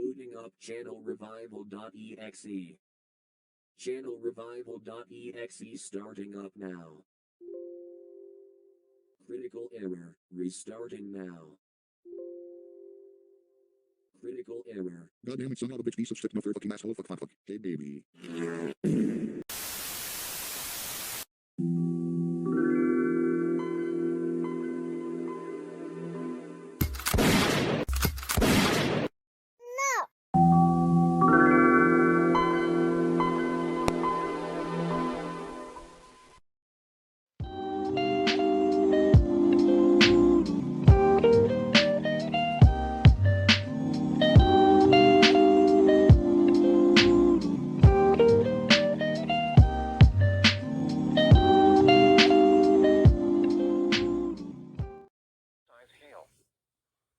Booting up channel revival.exe. Channel revival.exe starting up now. Critical error, restarting now. Critical error. Goddamn it, son of a bitch, piece of shit, motherfucking asshole, fuck. Hey, baby.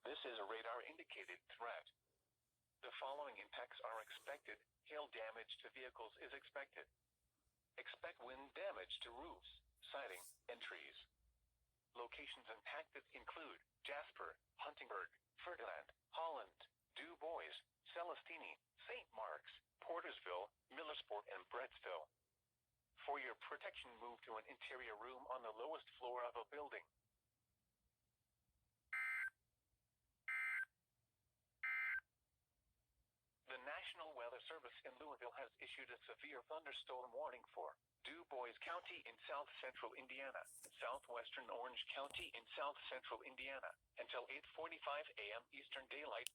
This is a radar-indicated threat. The following impacts are expected. Hail damage to vehicles is expected. Expect wind damage to roofs, siding, and trees. Locations impacted include Jasper, Huntingburg, Ferdinand, Holland, Du Bois, Celestini, St. Mark's, Portersville, Millersport, and Brettsville. For your protection, move to an interior room on the lowest floor of a building. The National Weather Service in Louisville has issued a severe thunderstorm warning for Du Bois County in south-central Indiana, southwestern Orange County in south-central Indiana, until 8:45 a.m. Eastern Daylight.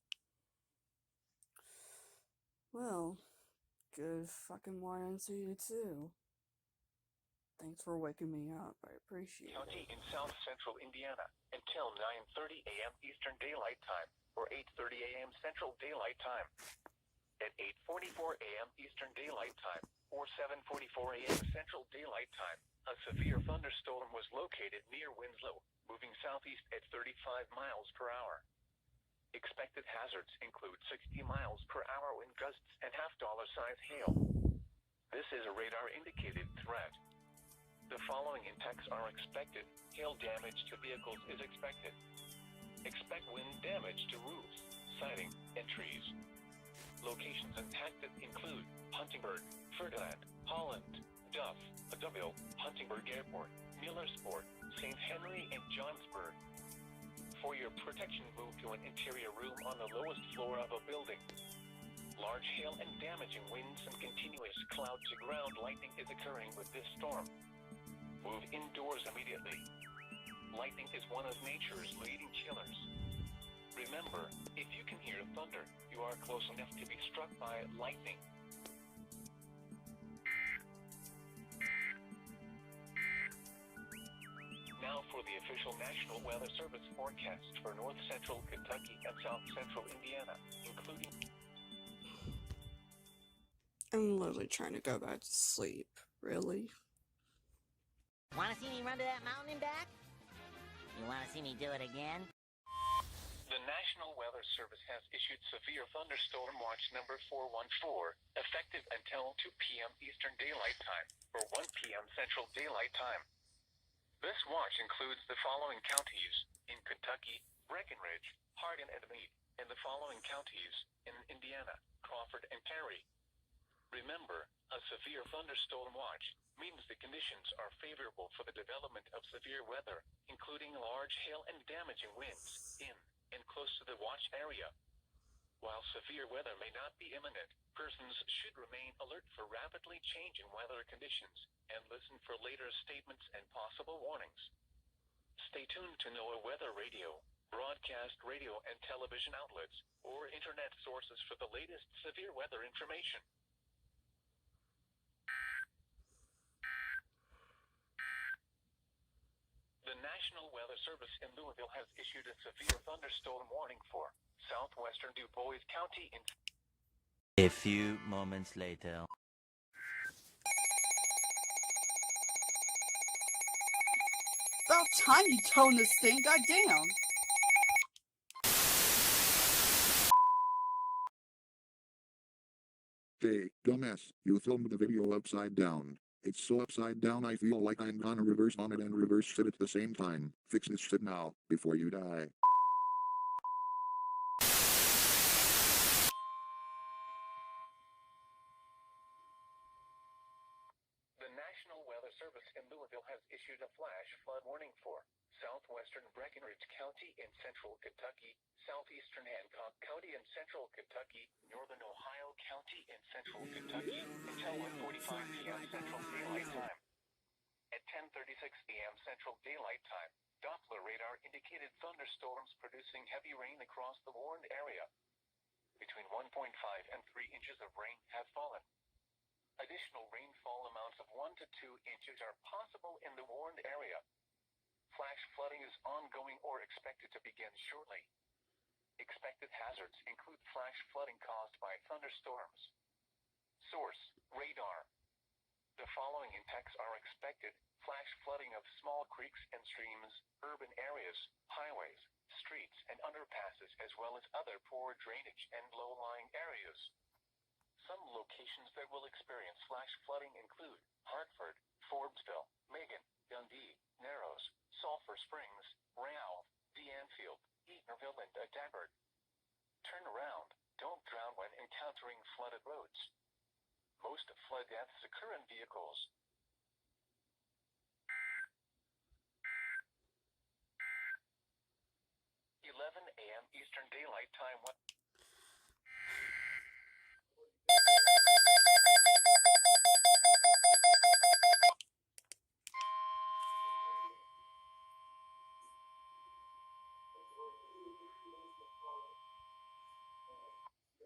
Well, good fucking morning to you too. Thanks for waking me up. I appreciate County it. in south-central Indiana, until 9:30 a.m. Eastern Daylight Time, or 8:30 a.m. Central Daylight Time. At 8:44 a.m. Eastern Daylight Time, or 7:44 a.m. Central Daylight Time, a severe thunderstorm was located near Winslow, moving southeast at 35 miles per hour. Expected hazards include 60 miles per hour wind gusts and half-dollar-size hail. This is a radar-indicated threat. The following impacts are expected. Hail damage to vehicles is expected. Expect wind damage to roofs, siding, and trees. Locations impacted include Huntingburg, Ferdinand, Holland, Duff, Duville, Huntingburg Airport, Millersport, St. Henry, and Johnsburg. For your protection, move to an interior room on the lowest floor of a building. Large hail and damaging winds and continuous cloud-to-ground lightning is occurring with this storm. Move indoors immediately. Lightning is one of nature's leading killers. Remember, if you can hear thunder, you are close enough to be struck by lightning. Now for the official National Weather Service forecast for north central Kentucky and south central Indiana, including... I'm literally trying to go back to sleep. Really? Wanna see me run to that mountain and back? You wanna see me do it again? The National Weather Service has issued severe thunderstorm watch number 414, effective until 2 p.m. Eastern Daylight Time, or 1 p.m. Central Daylight Time. This watch includes the following counties in Kentucky: Breckenridge, Hardin, and Meade, and the following counties in Indiana: Crawford and Perry. Remember, a severe thunderstorm watch means the conditions are favorable for the development of severe weather, including large hail and damaging winds in and close to the watch area. While severe weather may not be imminent, persons should remain alert for rapidly changing weather conditions and listen for later statements and possible warnings. Stay tuned to NOAA Weather Radio, broadcast radio and television outlets, or internet sources for the latest severe weather information. The National Weather Service in Louisville has issued a severe thunderstorm warning for southwestern Du Bois County in... A few moments later. About time you tone this thing, goddamn! Hey, dumbass, you filmed the video upside down. It's so upside down I feel like I'm gonna reverse vomit and reverse shit at the same time. Fix this shit now, before you die. issued a flash flood warning for southwestern Breckinridge County in central Kentucky, southeastern Hancock County in central Kentucky, northern Ohio County in central Kentucky, until 1:45 p.m. Central Daylight Time. At 10:36 a.m. Central Daylight Time, Doppler radar indicated thunderstorms producing heavy rain across the warned area. Between 1.5 and 3 inches of rain have fallen. Additional rainfall amounts of 1 to 2 inches are possible in the warned area. Flash flooding is ongoing or expected to begin shortly. Expected hazards include flash flooding caused by thunderstorms. Source: radar. The following impacts are expected: flash flooding of small creeks and streams, urban areas, highways, streets and underpasses, as well as other poor drainage and low-lying areas. Some locations that will experience flash flooding include Hartford, Forbesville, Macon, Dundee, Narrows, Sulphur Springs, Ralph, D'Anfield, Eatonville, and Danburg. Turn around. Don't drown when encountering flooded roads. Most flood deaths occur in vehicles. a.m. Eastern Daylight Time.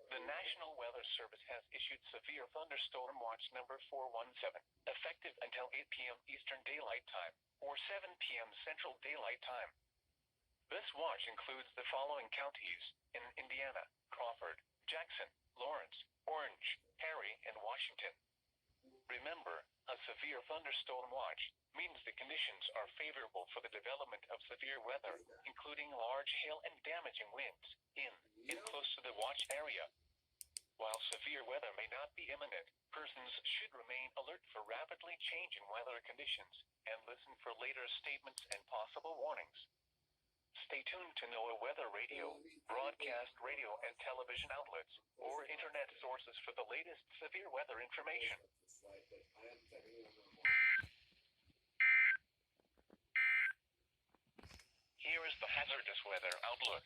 The National Weather Service has issued severe thunderstorm watch number 417, effective until 8 p.m. Eastern Daylight Time, or 7 p.m. Central Daylight Time. This watch includes the following counties in Indiana: Crawford, Jackson, Lawrence, Orange, Perry, and Washington. Remember, a severe thunderstorm watch means the conditions are favorable for the development of severe weather, including large hail and damaging winds, in and close to the watch area. While severe weather may not be imminent, persons should remain alert for rapidly changing weather conditions and listen for later statements and possible warnings. Stay tuned to NOAA Weather Radio, broadcast radio and television outlets, or internet sources for the latest severe weather information. Here is the hazardous weather outlook.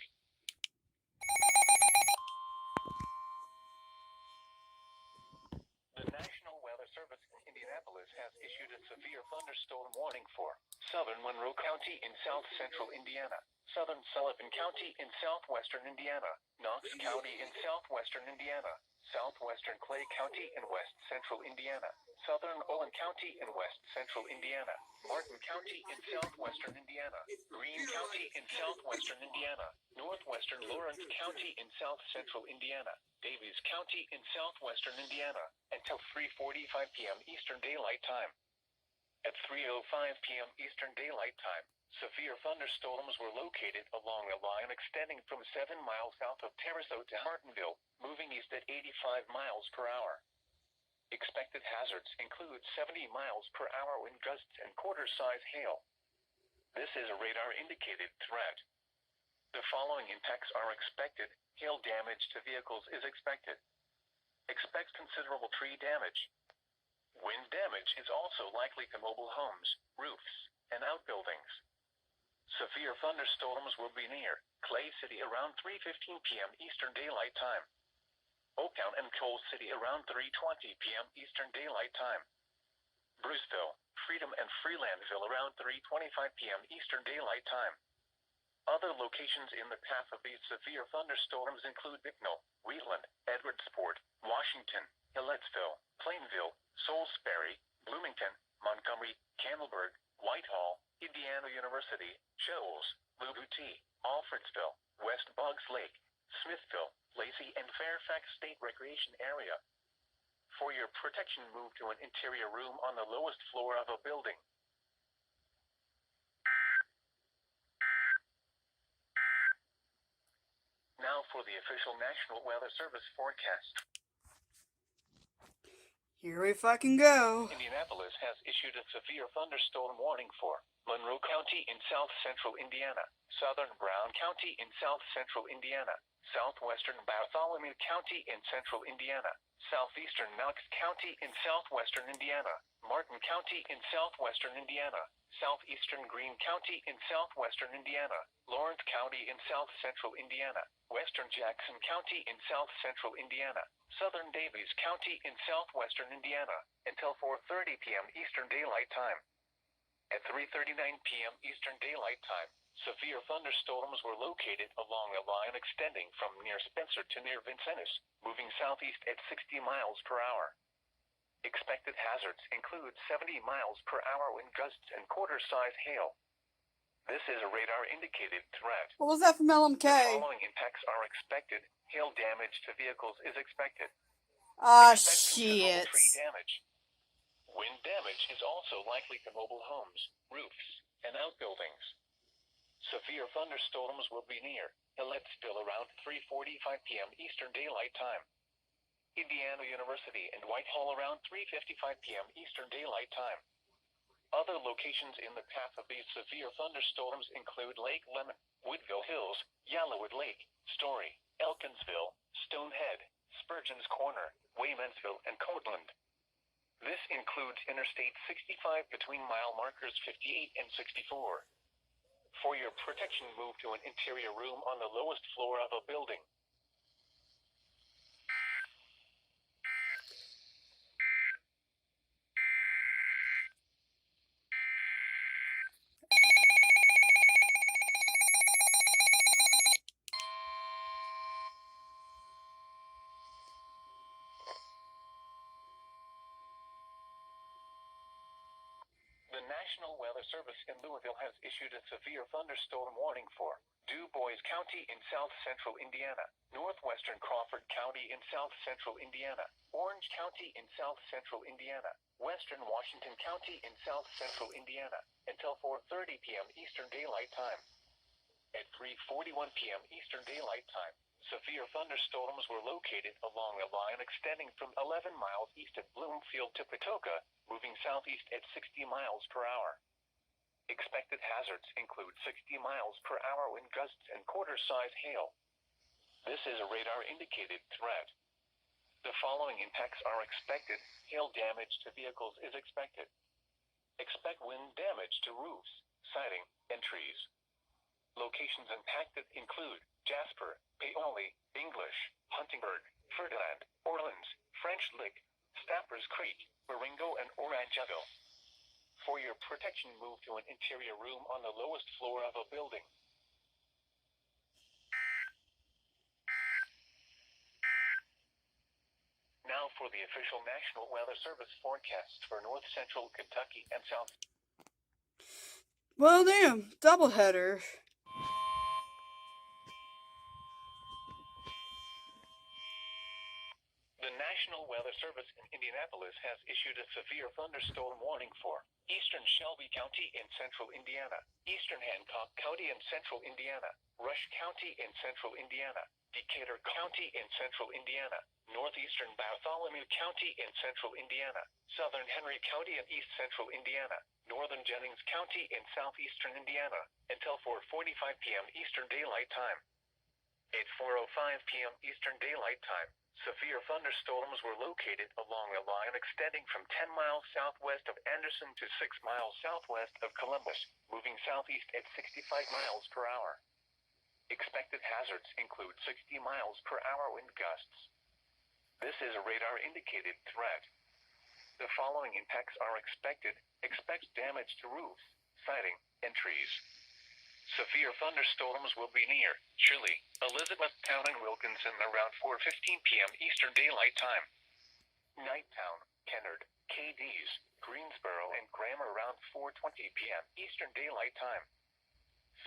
The National Weather Service in Indianapolis has issued a severe thunderstorm warning for southern Monroe County in south-central Indiana, southern Sullivan County in southwestern Indiana, Knox County in southwestern Indiana, southwestern Clay County in west-central Indiana, southern Olin County in west-central Indiana, Martin County in southwestern Indiana, Greene County in southwestern Indiana, northwestern Lawrence County in south-central Indiana, Davies County in southwestern Indiana, until 3:45 p.m. Eastern Daylight Time. At 3:05 p.m. Eastern Daylight Time, severe thunderstorms were located along a line extending from 7 miles south of Terre-Haute to Martinville, moving east at 85 miles per hour. Expected hazards include 70 miles per hour wind gusts and quarter-size hail. This is a radar-indicated threat. The following impacts are expected. Hail damage to vehicles is expected. Expect considerable tree damage. Wind damage is also likely to mobile homes, roofs, and outbuildings. Severe thunderstorms will be near Clay City around 3:15 p.m. Eastern Daylight Time. Oaktown and Coal City around 3:20 p.m. Eastern Daylight Time. Bruceville, Freedom, and Freelandville around 3:25 p.m. Eastern Daylight Time. Other locations in the path of these severe thunderstorms include Bicknell, Wheatland, Edwardsport, Washington, Hilletsville, Plainville, Salisbury, Bloomington, Montgomery, Campbellsburg, Whitehall, Indiana University, Shoals, Louisville, Alfredsville, West Boggs Lake, Smithville, Lacey, and Fairfax State Recreation Area. For your protection, move to an interior room on the lowest floor of a building. Now for the official National Weather Service forecast. Here we fucking go. Indianapolis has issued a severe thunderstorm warning for Monroe County in south central Indiana, southern Brown County in south central Indiana, southwestern Bartholomew County in central Indiana, southeastern Knox County in southwestern Indiana, Martin County in southwestern Indiana, southeastern Greene County in southwestern Indiana, Lawrence County in south central Indiana, western Jackson County in south central Indiana, southern Davies County in southwestern Indiana, until 4:30 p.m. Eastern Daylight Time. At 3:39 p.m. Eastern Daylight Time, severe thunderstorms were located along a line extending from near Spencer to near Vincennes, moving southeast at 60 miles per hour. Expected hazards include 70 miles per hour wind gusts and quarter-size hail. This is a radar-indicated threat. What was that from LMK? The following impacts are expected. Hail damage to vehicles is expected. Ah, Expect shit. considerable tree damage. Wind damage is also likely to mobile homes, roofs, and outbuildings. Severe thunderstorms will be near Hillersville around 3:45 p.m. Eastern Daylight Time. Indiana University and Whitehall around 3:55 p.m. Eastern Daylight Time. Other locations in the path of these severe thunderstorms include Lake Lemon, Woodville Hills, Yellowwood Lake, Story, Elkinsville, Stonehead, Spurgeon's Corner, Waymansville, and Coatland. This includes Interstate 65 between mile markers 58 and 64. For your protection, move to an interior room on the lowest floor of a building. The National Weather Service in Louisville has issued a severe thunderstorm warning for Du Bois County in south central Indiana, northwestern Crawford County in south central Indiana, Orange County in south central Indiana, western Washington County in south central Indiana, until 4:30 p.m. Eastern Daylight Time. At 3:41 p.m. Eastern Daylight Time, severe thunderstorms were located along a line extending from 11 miles east of Bloomfield to Patoka, moving southeast at 60 miles per hour. Expected hazards include 60 miles per hour wind gusts and quarter-size hail. This is a radar-indicated threat. The following impacts are expected. Hail damage to vehicles is expected. Expect wind damage to roofs, siding, and trees. Locations impacted include Jasper, Paoli, English, Huntingburg, Ferdinand, Orleans, French Lick, Stappers Creek, Baringo, and Orangeville. For your protection, move to an interior room on the lowest floor of a building. Now for the official National Weather Service forecasts for north central Kentucky and south. Well, damn. Doubleheader. The National Weather Service in Indianapolis has issued a severe thunderstorm warning for eastern Shelby County in central Indiana, eastern Hancock County in central Indiana, Rush County in central Indiana, Decatur County in central Indiana, northeastern Bartholomew County in central Indiana, southern Henry County in east central Indiana, northern Jennings County in southeastern Indiana, until 4:45 p.m. Eastern Daylight Time. At 4:05 p.m. Eastern Daylight Time, severe thunderstorms were located along a line extending from 10 miles southwest of Anderson to 6 miles southwest of Columbus, moving southeast at 65 miles per hour. Expected hazards include 60 miles per hour wind gusts. This is a radar-indicated threat. The following impacts are expected. Expect damage to roofs, siding, and trees. Severe thunderstorms will be near Shirley, Elizabethtown, and Wilkinson around 4:15 p.m. Eastern Daylight Time. Nighttown, Kennard, KDs, Greensboro, and Graham around 4:20 p.m. Eastern Daylight Time.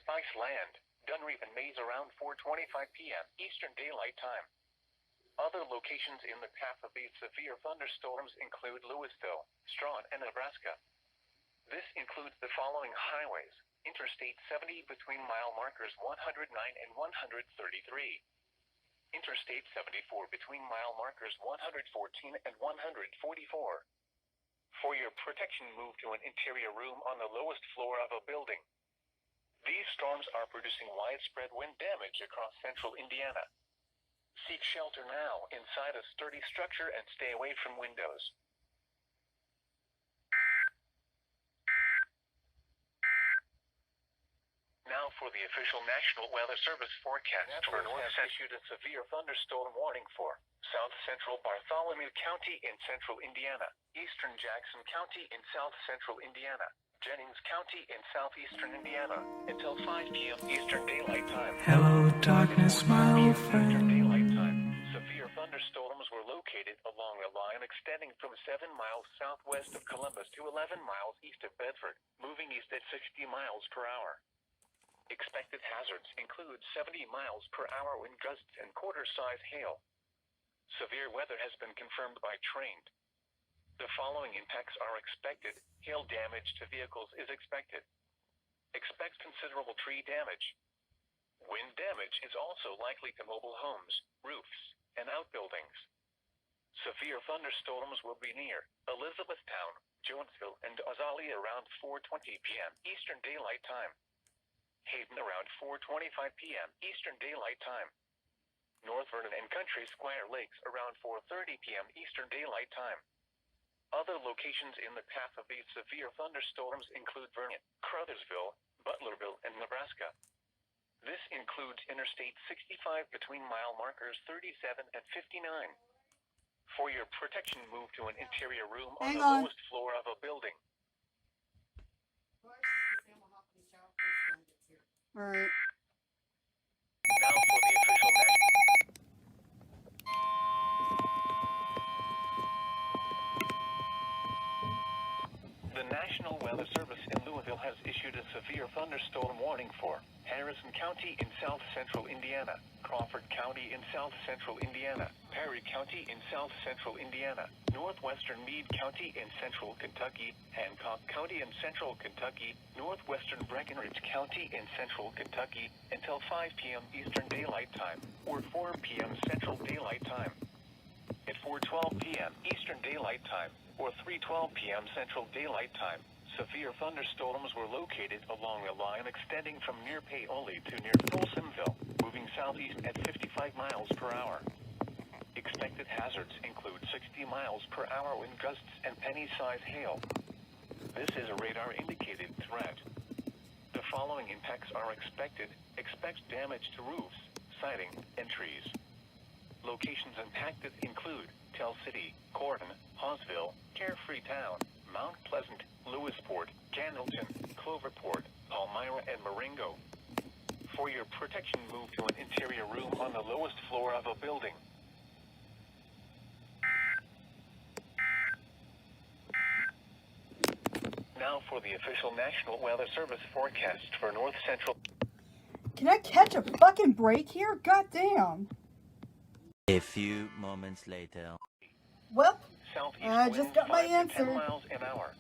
Spice Land, Dunreef, and Mays around 4:25 p.m. Eastern Daylight Time. Other locations in the path of these severe thunderstorms include Louisville, Strawn, and Nebraska. This includes the following highways: Interstate 70 between mile markers 109 and 133. Interstate 74 between mile markers 114 and 144. For your protection, move to an interior room on the lowest floor of a building. These storms are producing widespread wind damage across central Indiana. Seek shelter now inside a sturdy structure and stay away from windows. Now for the official National Weather Service forecast for North has issued a severe thunderstorm warning for South Central Bartholomew County in central Indiana, Eastern Jackson County in south central Indiana, Jennings County in southeastern Indiana, until 5 p.m. Eastern Daylight Time. Hello, darkness, my old friend. Daylight Time. Severe thunderstorms were located along a line extending from 7 miles southwest of Columbus to 11 miles east of Bedford, moving east at 60 miles per hour. Expected hazards include 70 miles per hour wind gusts and quarter-size hail. Severe weather has been confirmed by trained. The following impacts are expected. Hail damage to vehicles is expected. Expect considerable tree damage. Wind damage is also likely to mobile homes, roofs, and outbuildings. Severe thunderstorms will be near Elizabethtown, Jonesville, and Azalea around 4:20 p.m. Eastern Daylight Time. Hayden around 4:25 p.m. Eastern Daylight Time. North Vernon and Country Squire Lakes around 4:30 p.m. Eastern Daylight Time. Other locations in the path of these severe thunderstorms include Vernon, Crothersville, Butlerville, and Nebraska. This includes Interstate 65 between mile markers 37 and 59. For your protection, move to an interior room on the lowest floor of a building. Alright. Now for the official The National Weather Service in Louisville has issued a severe thunderstorm warning for Harrison County in south central Indiana, Crawford County in south central Indiana, Perry County in south central Indiana, northwestern Meade County in central Kentucky, Hancock County in central Kentucky, northwestern Breckinridge County in central Kentucky, until 5 p.m. Eastern Daylight Time, or 4 p.m. Central Daylight Time. At 4:12 p.m. Eastern Daylight Time, or 3:12 p.m. Central Daylight Time, severe thunderstorms were located along a line extending from near Paoli to near Folsomville, moving southeast at 55 miles per hour. Expected hazards include 60 miles per hour wind gusts and penny-sized hail. This is a radar-indicated threat. The following impacts are expected. Expect damage to roofs, siding, and trees. Locations impacted include Tell City, Corydon, Hawesville, Carefree Town, Mount Pleasant, Lewisport, Candleton, Cloverport, Palmyra, and Marengo. For your protection, move to an interior room on the lowest floor of a building. Now for the official National Weather Service forecast for North Central. Can I catch a fucking break here? Goddamn. A few moments later. Well, Southeast I winds just got my 5 to 10 answer. miles an hour.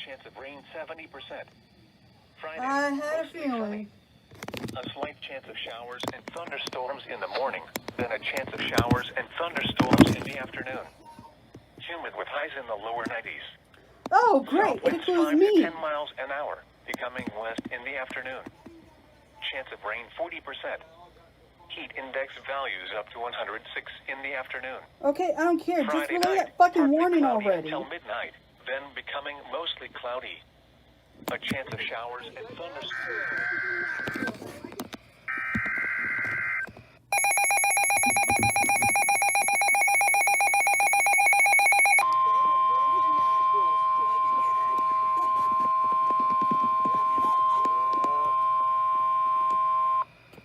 Chance of rain 70%. Friday, I had a mostly feeling. sunny. A slight chance of showers and thunderstorms in the morning, then a chance of showers and thunderstorms in the afternoon. Humid with highs in the lower 90s. Oh, great. South It winds includes 5 me. to 10 miles an hour, becoming west in the afternoon. Chance of rain 40%. Heat index values up to 106 in the afternoon. Okay, I don't care. Just Friday relay night, that fucking partly warning cloudy already. until midnight, then becoming mostly cloudy. A chance of showers and thunderstorms.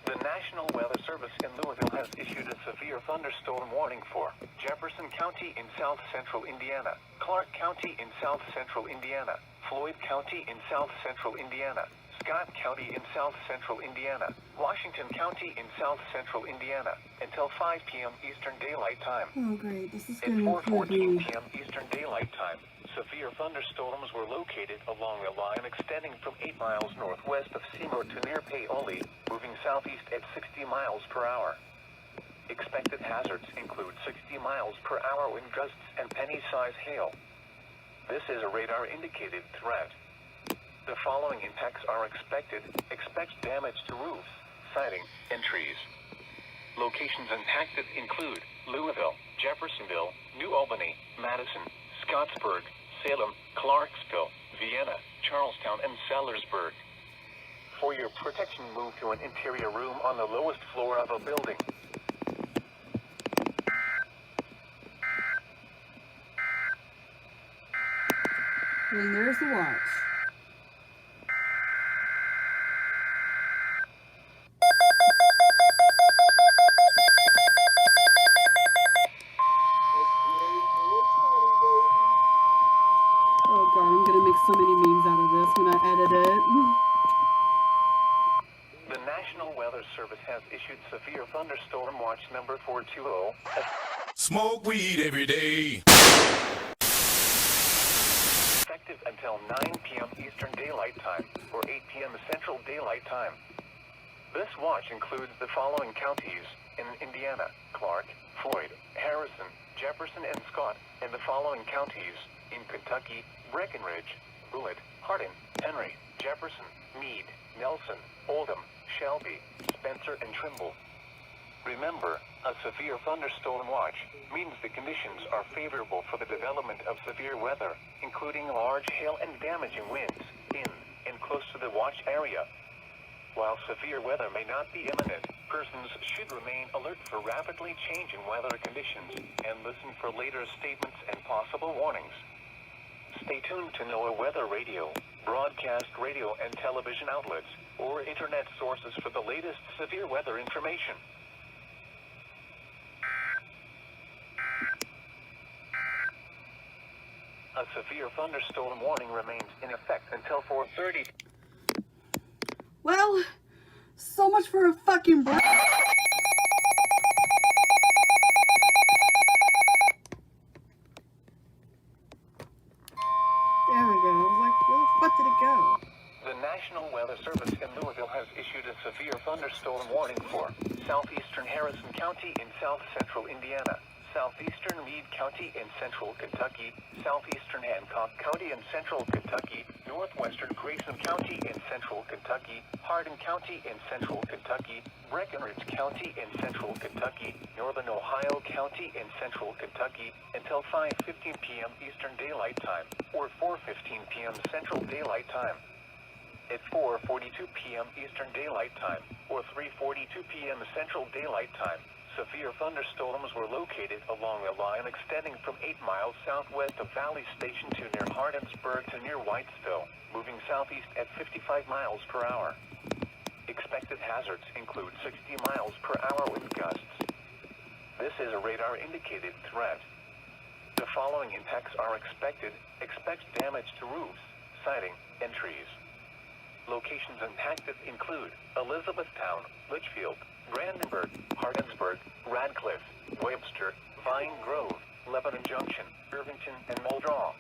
The National Weather Service in Louisville has issued a severe thunderstorm warning for Jefferson County in south central Indiana, Clark County in south central Indiana, Floyd County in south central Indiana, Scott County in south central Indiana, Washington County in south central Indiana, until 5 p.m. Eastern Daylight Time. Oh, great. This is At going to 4:14 be... p.m. Eastern Daylight Time, severe thunderstorms were located along a line extending from 8 miles northwest of Seymour to near Paoli, moving southeast at 60 miles per hour. Expected hazards include 60 miles per hour wind gusts and penny-sized hail. This is a radar-indicated threat. The following impacts are expected. Expect damage to roofs, siding, and trees. Locations impacted include Louisville, Jeffersonville, New Albany, Madison, Scottsburg, Salem, Clarksville, Vienna, Charlestown, and Sellersburg. For your protection, move to an interior room on the lowest floor of a building. And there's the watch. Oh god, I'm gonna make so many memes out of this when I edit it. The National Weather Service has issued severe thunderstorm watch number 420. Smoke weed every day. Effective until 9 p.m. Eastern Daylight Time or 8 p.m. Central Daylight Time. This watch includes the following counties in Indiana: Clark, Floyd, Harrison, Jefferson, and Scott, and the following counties in Kentucky: Breckinridge, Bullitt, Hardin, Henry, Jefferson, Meade, Nelson, Oldham, Shelby, Spencer, and Trimble. Remember, a severe thunderstorm watch means the conditions are favorable for the development of severe weather, including large hail and damaging winds, in and close to the watch area. While severe weather may not be imminent, persons should remain alert for rapidly changing weather conditions and listen for later statements and possible warnings. Stay tuned to NOAA Weather Radio, broadcast radio and television outlets, or internet sources for the latest severe weather information. A severe thunderstorm warning remains in effect until 4:30. Well, so much for a fucking break. There we go. I was like, where the fuck did it go? The National Weather Service in Louisville has issued a severe thunderstorm warning for southeastern Harrison County in south central Indiana, southeastern Meade County in central Kentucky, southeastern Hancock County in central Kentucky, northwestern Grayson County in central Kentucky, Hardin County in central Kentucky, Breckinridge County in central Kentucky, northern Ohio County in central Kentucky, until 5:15 p.m. Eastern Daylight Time, or 4:15 p.m. Central Daylight Time. At 4:42 p.m. Eastern Daylight Time, or 3:42 p.m. Central Daylight Time, severe thunderstorms were located along a line extending from 8 miles southwest of Valley Station to near Hardinsburg to near Whitesville, moving southeast at 55 miles per hour. Expected hazards include 60 miles per hour wind gusts. This is a radar-indicated threat. The following impacts are expected. Expect damage to roofs, siding, and trees. Locations impacted include Elizabethtown, Litchfield, Brandenburg, Hardinsburg, Radcliffe, Webster, Vine Grove, Lebanon Junction, Irvington, and Muldraugh.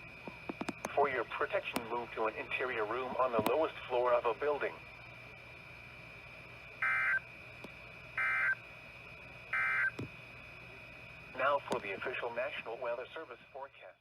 For your protection, move to an interior room on the lowest floor of a building. Now for the official National Weather Service forecast.